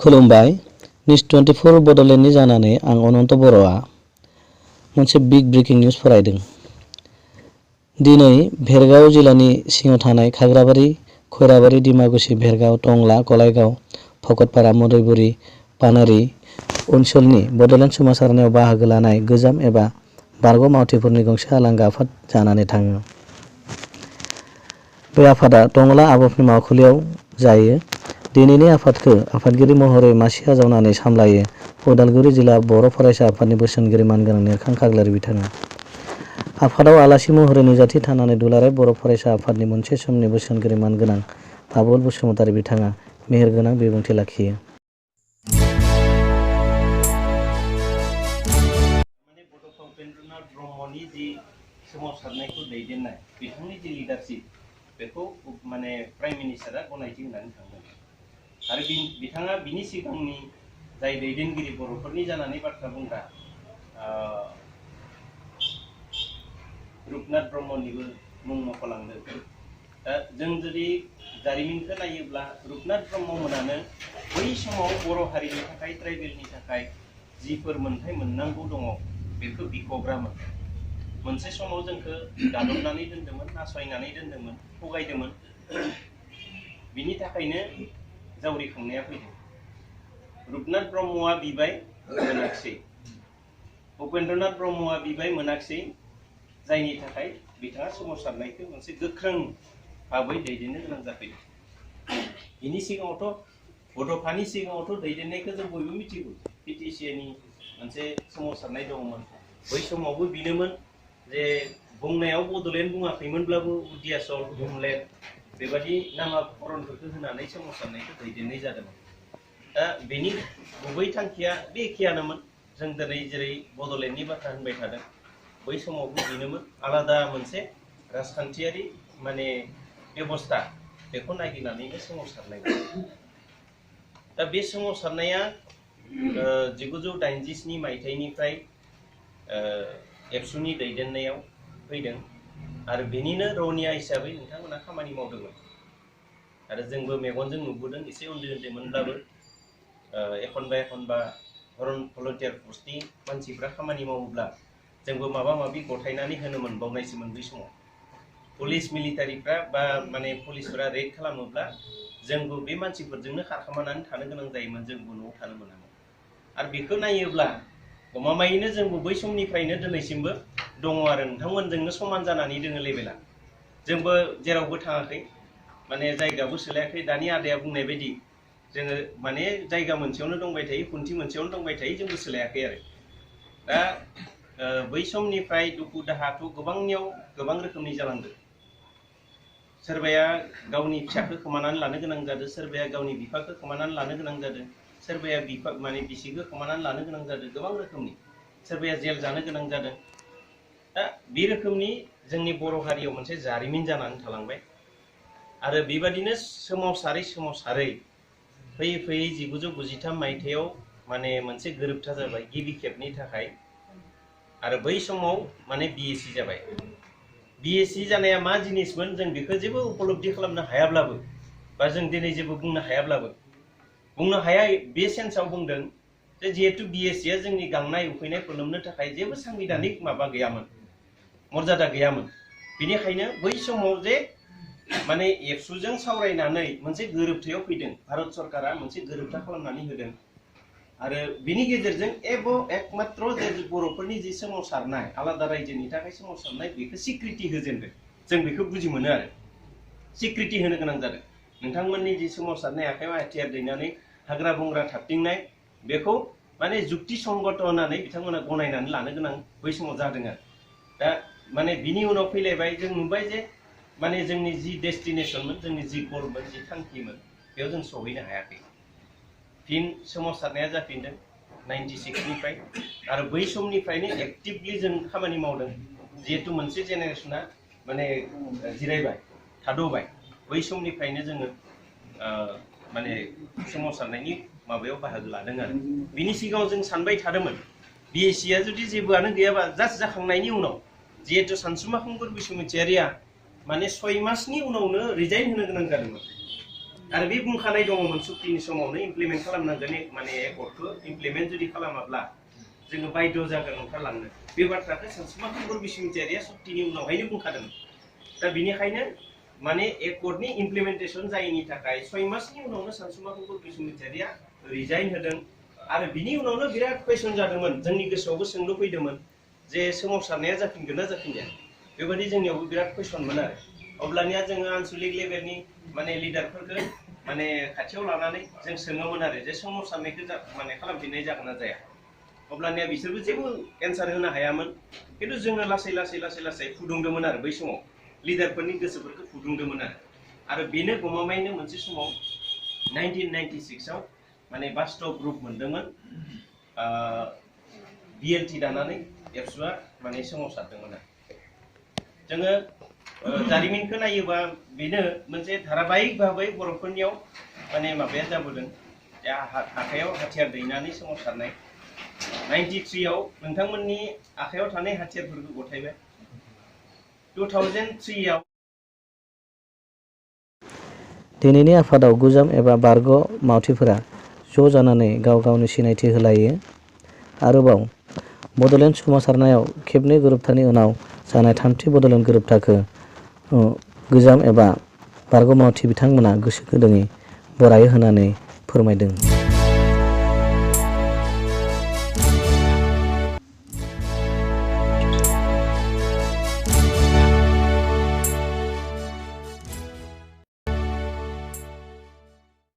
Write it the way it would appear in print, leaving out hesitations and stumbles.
खुलुमबाय निउस 24 बड'लेण्डनि जानानै आं अनन्त बर'आ मोनसे बिग ब्रेकिं निउस फरायदों। दिनै भेरगाव जिल्लानि सिङाव थानाय खाग्राबारि, खैराबारि, दिमाकुसि, भेरगाव, टंला, गलायगाव, भकतपारा, मदयपुरि, पानेरि ओनसोलनि बड'लेण्ड सोमावसारनायाव बाहागो लानाय गोजाम एबा बारग' मावथिफोरनि गंसे आलांगा आफाद जानानै थाङो। बे आफादा टंला आबफनि मावखुलियाव जायो। दिनैनि आफादखौ आफादगिरि महरै मासि आजावनानै सामलायो उदालगुरि जिल्ला बर' फरायसा आफादनि बोसोनगिरि मानगोनां नेरखां खागलारि बिथाङा। आफादाव आलासि महरै नुजाथि थानानै दुलाराय बर' फरायसा आफादनि मोनसे समनि बोसोनगिरि मानगोनां आबुल बसुमतारी बिथाङा मेहेरगोनां बिबुंथि लाखियो। ब्रह्मनि जि सोमावसारनायखौ दैदेननाय बिथांनि जि लिडारशिप बेखौ माने प्राइम मिनिस्टारा गनायथि होनानै थांदों आरो बिथाङा बिनि सिगांनि जाय दैदेनगिरि बर'फोरनि जानानै बाथ्रा बुंग्रा रुपनाथ ब्रह्मनिबो मुं मख'लांदों। दा जों जुदि जारिमिनखौ नायोब्ला रुपनाथ ब्रह्ममोनानो बै समाव बर' हारिनि थाखाय ट्राइबेलनि थाखाय जिफोर मोनथाय मोननांगौ दङ बेखौ बिख'ग्रामोन। मोनसे समाव जोंखौ गादबनानै दोनदोंमोन, नासयनानै दोनदोंमोन, थगायदोंमोन। बिनि थाखायनो जावरिखांनाया फैदों। रुपनाथ ब्रह्मआ बिबाय मोनाखिसै, उपेन्द्रनाथ ब्रह्मआ बिबाय मोनाखिसै, जायनि थाखाय बिथाङा सोमावसारनायखौ मोनसे गोख्रों भाबै दैदेननो गोनां जाफैदों। बिनि सिगाङावथ' बड'फानि सिगाङावथ' दैदेननायखौ जों बयबो मिथिगौ। पिटिसिनि मोनसे सोमावसारनाय दङमोन। बै समावबो बिनोमोन जे बुंनायाव बड'लेण्ड बुङाखैमोनब्लाबो उदियासल, होमलेण्ड बेबादि नामाकरणफोरखौ होनानै सोमावसारनायखौ दैदेननाय जादोंमोन। दा बेनि गुबै थांखिया बे एखेयानोमोन। जों दिनै जेरै बड'लेण्डनि बाथ्रा होनबाय थादों, बै समावबो बेनोमोन। आलादा मोनसे राजखान्थियारि माने बेबस्था बेखौ नागिरनानैनो सोमावसारनाय। दा बे सोमावसारनाया 1987 मायथाइनिफ्राय एबसुनि दैदेननायाव फैदों आरो बेनिनो रौनिया हिसाबै नोंथांमोना खामानि मावदोंमोन आरो जोंबो मेगनजों नुबोदों। एसे उन्दै उन्दैमोनब्लाबो एखनबा भलुन्टियार पस्टनि मानसिफ्रा खामानि मावोब्ला जोंबो माबा माबि गथायनानै होनो मोनबावनायसोमोन बै समाव। पुलिस मिलिटारिफ्रा बा माने पुलिसफोरा रेड खालामोब्ला जोंबो बे मानसिफोरजोंनो खारखोमानानै थानो गोनां जायोमोन, जोंबो न'आव थानो मोनामोन। आरो बेखौ नायोब्ला गमामायैनो जोंबो बै समनिफ्रायनो दिनैसिमबो दङ आरो नोंथांमोनजोंनो समान जानानै दोङो लेभेला। जोंबो जेरावबो थाङाखै, माने जायगाबो सोलायाखै। दानि आदाया बुंनाय बायदि जोङो माने जायगा मोनसेयावनो दंबाय थायो, खुन्थि मोनसेयावनो दंबाय थायो, जोंबो सोलायाखै आरो। दा बै समनिफ्राय दुखु दाहाथ' गोबांनियाव गोबां रोखोमनि जालांदों। सोरबाया गावनि फिसाखौ खोमानानै लानो गोनां जादों, सोरबाया गावनि बिफाखौ खोमानानै लानो गोनां जादों, सोरबाया माने बिसिखौ खोमानानै लानो गोनां जादों, गोबां रोखोमनि। सोरबाया जेल जानो गोनां जादों। दा बे रोखोमनि जोंनि बर' हारियाव मोनसे जारिमिन जानानै थालांबाय आरो बेबादिनो सोमावसारै फैयै फैयै 1993 मायथाइयाव माने मोनसे गोरोबथा जाबाय गिबि खेबनि थाखाय। आरो बै समाव माने बिएसि जाबाय। बिएसि जानाया मा जिनिसमोन जों बेखौ जेबो उपलब्धि खालामनो हायाब्लाबो बा जों दिनै जेबो बुंनो हायाब्लाबो, बुंनो हाया बे सेन्सआव बुंदों जे जिहेतु बिएससिया जोंनि गांनाय उखैनाय फोलोमनो थाखाय जेबो सांबिधानिक माबा गैयामोन, मर्यादा गैयामोन। बेनिखायनो बै समाव जे माने एबसुजों सावरायनानै मोनसे गोरोबथायाव फैदों, भारत सरकारा मोनसे गोरोबथा खालामनानै होदों आरो बिनि गेजेरजों एकमात्र जे बर'फोरनि जि सोमावसारनाय, आलादा रायजोनि थाखाय सोमावसारनाय, बेखौ स्वीकृति होजेनदों। जों बेखौ बुजि मोनो आरो स्वीकृति होनो गोनां जादों। नोंथांमोननि जि सोमावसारनाय, आखाइयाव हाथियार दैनानै हाग्रा बंग्रा थाबथिंनाय, बेखौ माने जुक्ति संगत होननानै बिथांमोना गनायनानै लानो गोनां बै समाव जादों आरो। दा माने बिनि उनाव फैलायबाय, जों नुबाय जे माने जोंनि जि डेस्टिनेसनमोन, जोंनि जि गलमोन, जि थांखिमोन, बेयाव जों सहैनो हायाखै। फिन सोमावसारनाया जाफिनदों 96निफ्राय आरो बै समनिफ्रायनो एक्टिभलि जों खामानि मावदों। जिहेतु मोनसे जेनेरेसना माने जिरायबाय, थाद'बाय, बै समनिफ्रायनो जोङो माने सोमावसारनायनि माबायाव बाहागो लादों आरो। बिनि सिगाङाव जों सानबाय थादोंमोन बिएससिया जुदि जेबोआनो गैयाबा, जास्ट जाखांनायनि उनाव जिहेतु सानसुमा खुंगुर बसुमतारिया माने 6 मासनि उनावनो रिजाइन होनो गोनां जादोंमोन आरो बे बुंखानाय दङमोन सुक्तिनि समावनो इमप्लिमेन्ट खालामनांगोन माने एकर्डखौ इमप्लिमेन्ट जुदि खालामाब्ला जोङो बायद' जागोन ओंखारलांनो बे बाथ्राखौ सानसुमा खुंगुर बसुमतारिया सुक्तिनि उनावहायनो बुंखादों दा बिनिखायनो माने एकर्डनि इमप्लिमेन्टेसन जायैनि थाखाय 6 मासनि उनावनो सानसुमा खुंगुर बसुमतारिया रिजाइन होदों आरो बिनि उनावनो बिराद कुइसन जादोंमोन जोंनि गोसोआवबो सोंलु फैदोंमोन जे सोमावसारनाया जाफिनगोन ना जाफिनजाया बेबायदि जोंनियावबो बिराद कुइसनमोन आरो अब्लानिया जोङो आनसलिक लेभेलनि माने लिडारफोरखौ माने खाथियाव लानानै जों सोङोमोन आरो जे सोमावसारनायखौ माने खालामफिननाय जागोन ना जाया अब्लानिया बिसोरबो जेबो एन्सार होनो हायामोन खिन्थु जोङो लासै फुदुंदोंमोन आरो बै समाव लिडारफोरनि गोसोफोरखौ फुदुंदोंमोन आरो बेनो गमामायैनो मोनसे समाव 1996 आव माने बास्टप ग्रुप मोनदोंमोन बिएलटि दानानै एबसुआ माने सोमावसारदोंमोन आरो जोङो जारिमिनखौ नायोबा बेनो मोनसे धाराबाहिक भाबै बर'फोरनियाव माने माबाया जाबोदों आखायाव हाथियार दैनानै सोमावसारनाय 93 आव नोंथांमोननि आखायाव थानाय हाथियारफोरखौ गथायबाय 2003 आव दिनैनि आफादाव गोजाम एबा बारग' मावथिफोरा ज' जानानै गाव गावनि सिनायथि होलायो। आरोबाव बड'लेण्ड सोमावसारनायाव खेबनै गोरोबथानि उनाव जानाय थामथि बड'लेण्ड गोरोबथाखौ गोजाम एबा बारग' मावथि बिथांमोना गोसो गुदुङै बरायो होननानै फोरमायदों।